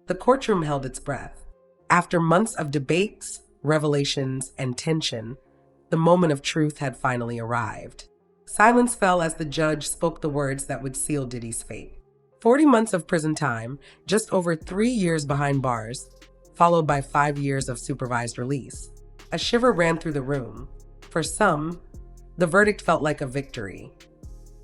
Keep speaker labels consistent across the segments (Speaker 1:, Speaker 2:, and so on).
Speaker 1: The courtroom held its breath. After months of debates, revelations, and tension, the moment of truth had finally arrived. Silence fell as the judge spoke the words that would seal Diddy's fate. 40 months of prison time, just over 3 years behind bars, followed by 5 years of supervised release. A shiver ran through the room. For some, the verdict felt like a victory,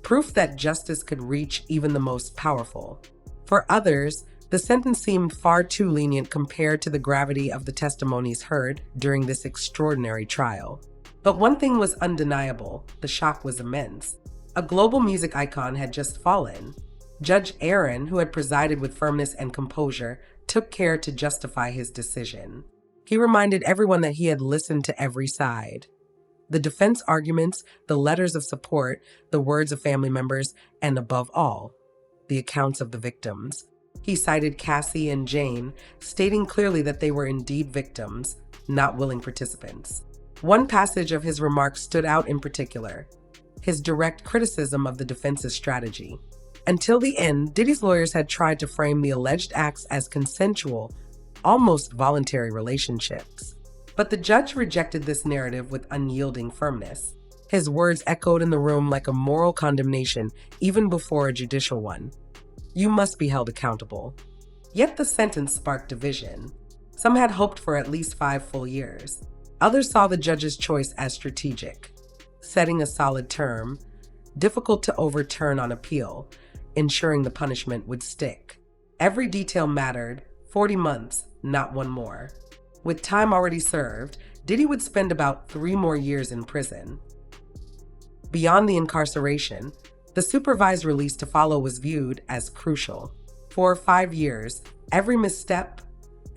Speaker 1: proof that justice could reach even the most powerful. For others, the sentence seemed far too lenient compared to the gravity of the testimonies heard during this extraordinary trial. But one thing was undeniable: the shock was immense. A global music icon had just fallen. Judge Aaron, who had presided with firmness and composure, took care to justify his decision. He reminded everyone that he had listened to every side. The defense arguments, the letters of support, the words of family members, and above all, the accounts of the victims. He cited Cassie and Jane, stating clearly that they were indeed victims, not willing participants. One passage of his remarks stood out in particular: his direct criticism of the defense's strategy. Until the end, Diddy's lawyers had tried to frame the alleged acts as consensual, almost voluntary relationships. But the judge rejected this narrative with unyielding firmness. His words echoed in the room like a moral condemnation, even before a judicial one. You must be held accountable. Yet the sentence sparked division. Some had hoped for at least 5 full years. Others saw the judge's choice as strategic, setting a solid term, difficult to overturn on appeal, ensuring the punishment would stick. Every detail mattered: 40 months, not one more. With time already served, Diddy would spend about 3 more years in prison. Beyond the incarceration, the supervised release to follow was viewed as crucial. For 5 years, every misstep,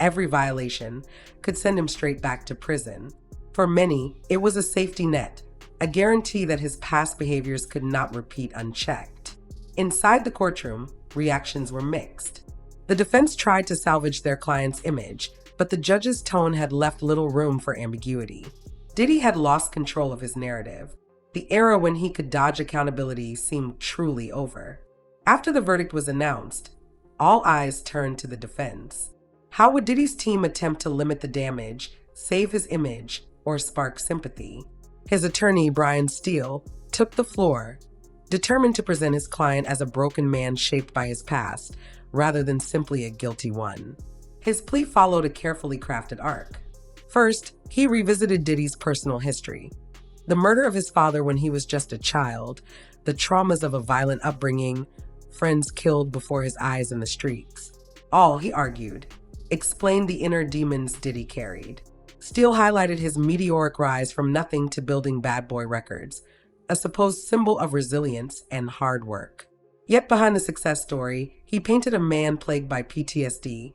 Speaker 1: every violation could send him straight back to prison. For many, it was a safety net, a guarantee that his past behaviors could not repeat unchecked. Inside the courtroom, reactions were mixed. The defense tried to salvage their client's image, but the judge's tone had left little room for ambiguity. Diddy had lost control of his narrative. The era when he could dodge accountability seemed truly over. After the verdict was announced, all eyes turned to the defense. How would Diddy's team attempt to limit the damage, save his image, or spark sympathy? His attorney, Brian Steele, took the floor, determined to present his client as a broken man shaped by his past, rather than simply a guilty one. His plea followed a carefully crafted arc. First, he revisited Diddy's personal history. The murder of his father when he was just a child, the traumas of a violent upbringing, friends killed before his eyes in the streets. All, he argued, explained the inner demons Diddy carried. Steele highlighted his meteoric rise from nothing to building Bad Boy Records, a supposed symbol of resilience and hard work. Yet behind the success story, he painted a man plagued by PTSD,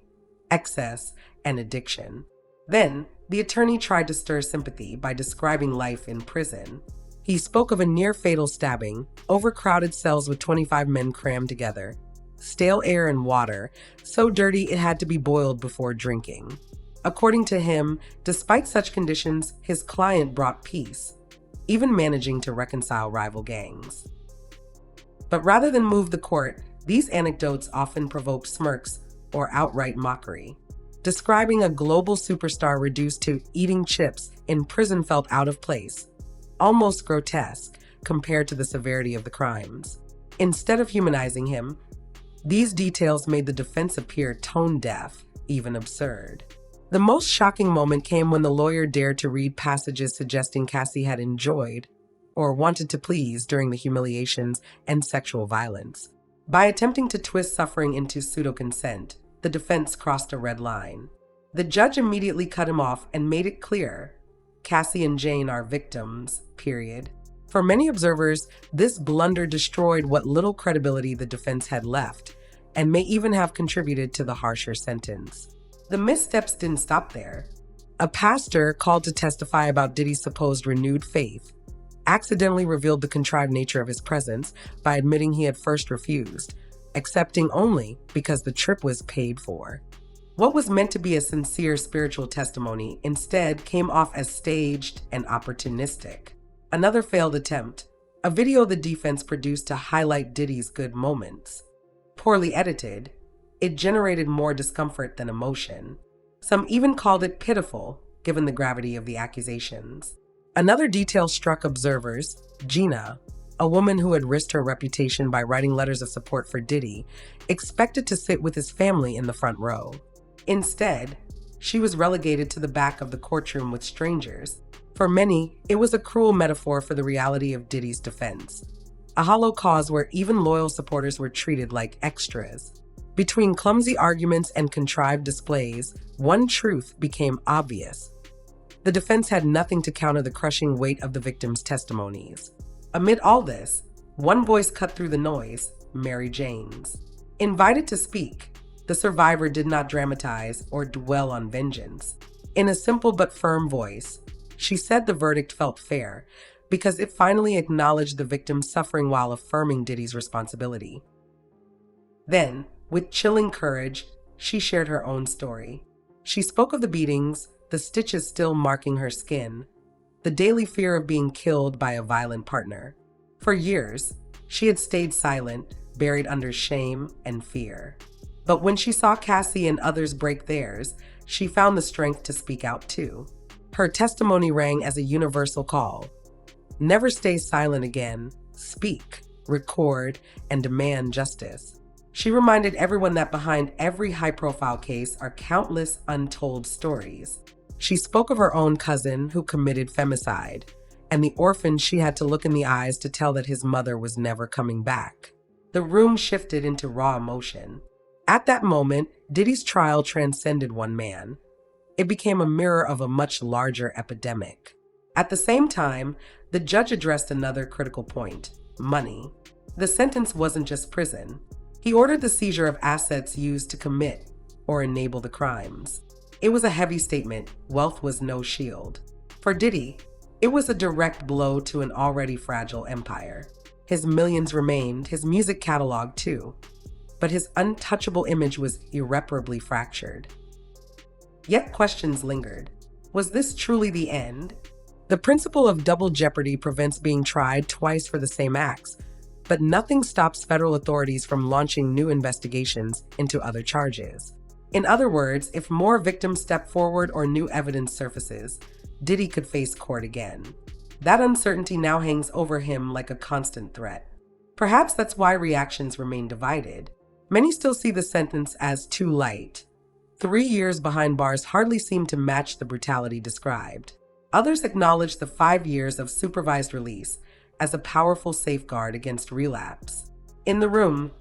Speaker 1: excess, and addiction. Then, the attorney tried to stir sympathy by describing life in prison. He spoke of a near-fatal stabbing, overcrowded cells with 25 men crammed together, stale air and water, so dirty it had to be boiled before drinking. According to him, despite such conditions, his client brought peace, even managing to reconcile rival gangs. But rather than move the court, these anecdotes often provoked smirks or outright mockery. Describing a global superstar reduced to eating chips in prison felt out of place, almost grotesque compared to the severity of the crimes. Instead of humanizing him, these details made the defense appear tone-deaf, even absurd. The most shocking moment came when the lawyer dared to read passages suggesting Cassie had enjoyed or wanted to please during the humiliations and sexual violence. By attempting to twist suffering into pseudo-consent, the defense crossed a red line. The judge immediately cut him off and made it clear: Cassie and Jane are victims, period. For many observers, this blunder destroyed what little credibility the defense had left, and may even have contributed to the harsher sentence. The missteps didn't stop there. A pastor called to testify about Diddy's supposed renewed faith accidentally revealed the contrived nature of his presence by admitting he had first refused, accepting only because the trip was paid for. What was meant to be a sincere spiritual testimony instead came off as staged and opportunistic. Another failed attempt, a video the defense produced to highlight Diddy's good moments. Poorly edited, It generated more discomfort than emotion. Some even called it pitiful, given the gravity of the accusations. Another detail struck observers. Gina, a woman who had risked her reputation by writing letters of support for Diddy, expected to sit with his family in the front row. Instead, she was relegated to the back of the courtroom with strangers. For many, it was a cruel metaphor for the reality of Diddy's defense. A hollow cause where even loyal supporters were treated like extras. Between clumsy arguments and contrived displays, one truth became obvious. The defense had nothing to counter the crushing weight of the victims' testimonies. Amid all this, one voice cut through the noise, Mary Jane's. Invited to speak, the survivor did not dramatize or dwell on vengeance. In a simple but firm voice, she said the verdict felt fair because it finally acknowledged the victim's suffering while affirming Diddy's responsibility. Then, with chilling courage, she shared her own story. She spoke of the beatings, the stitches still marking her skin, the daily fear of being killed by a violent partner. For years, she had stayed silent, buried under shame and fear. But when she saw Cassie and others break theirs, she found the strength to speak out too. Her testimony rang as a universal call. Never stay silent again. Speak, record, and demand justice. She reminded everyone that behind every high-profile case are countless untold stories. She spoke of her own cousin who committed femicide, and the orphan she had to look in the eyes to tell that his mother was never coming back. The room shifted into raw emotion. At that moment, Diddy's trial transcended one man. It became a mirror of a much larger epidemic. At the same time, the judge addressed another critical point: money. The sentence wasn't just prison. He ordered the seizure of assets used to commit or enable the crimes. It was a heavy statement. Wealth was no shield. For Diddy, it was a direct blow to an already fragile empire. His millions remained, his music catalog too, but his untouchable image was irreparably fractured. Yet questions lingered. Was this truly the end? The principle of double jeopardy prevents being tried twice for the same acts, but nothing stops federal authorities from launching new investigations into other charges. In other words, if more victims step forward or new evidence surfaces, Diddy could face court again. That uncertainty now hangs over him like a constant threat. Perhaps that's why reactions remain divided. Many still see the sentence as too light. 3 years behind bars hardly seem to match the brutality described. Others acknowledge the 5 years of supervised release as a powerful safeguard against relapse. In the room,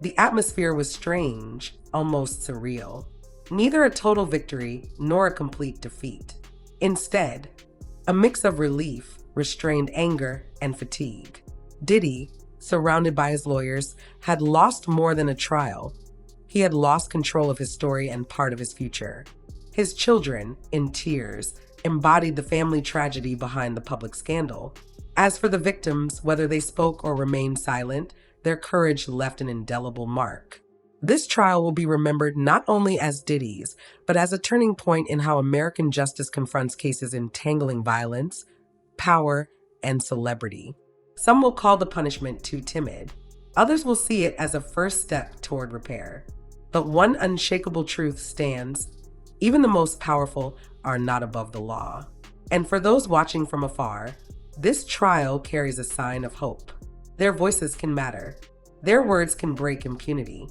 Speaker 1: the atmosphere was strange, almost surreal. Neither a total victory nor a complete defeat. Instead, a mix of relief, restrained anger, and fatigue. Diddy, surrounded by his lawyers, had lost more than a trial. He had lost control of his story and part of his future. His children, in tears, embodied the family tragedy behind the public scandal. As for the victims, whether they spoke or remained silent, their courage left an indelible mark. This trial will be remembered not only as Diddy's, but as a turning point in how American justice confronts cases entangling violence, power, and celebrity. Some will call the punishment too timid. Others will see it as a first step toward repair. But one unshakable truth stands: even the most powerful are not above the law. And for those watching from afar, this trial carries a sign of hope. Their voices can matter. Their words can break impunity.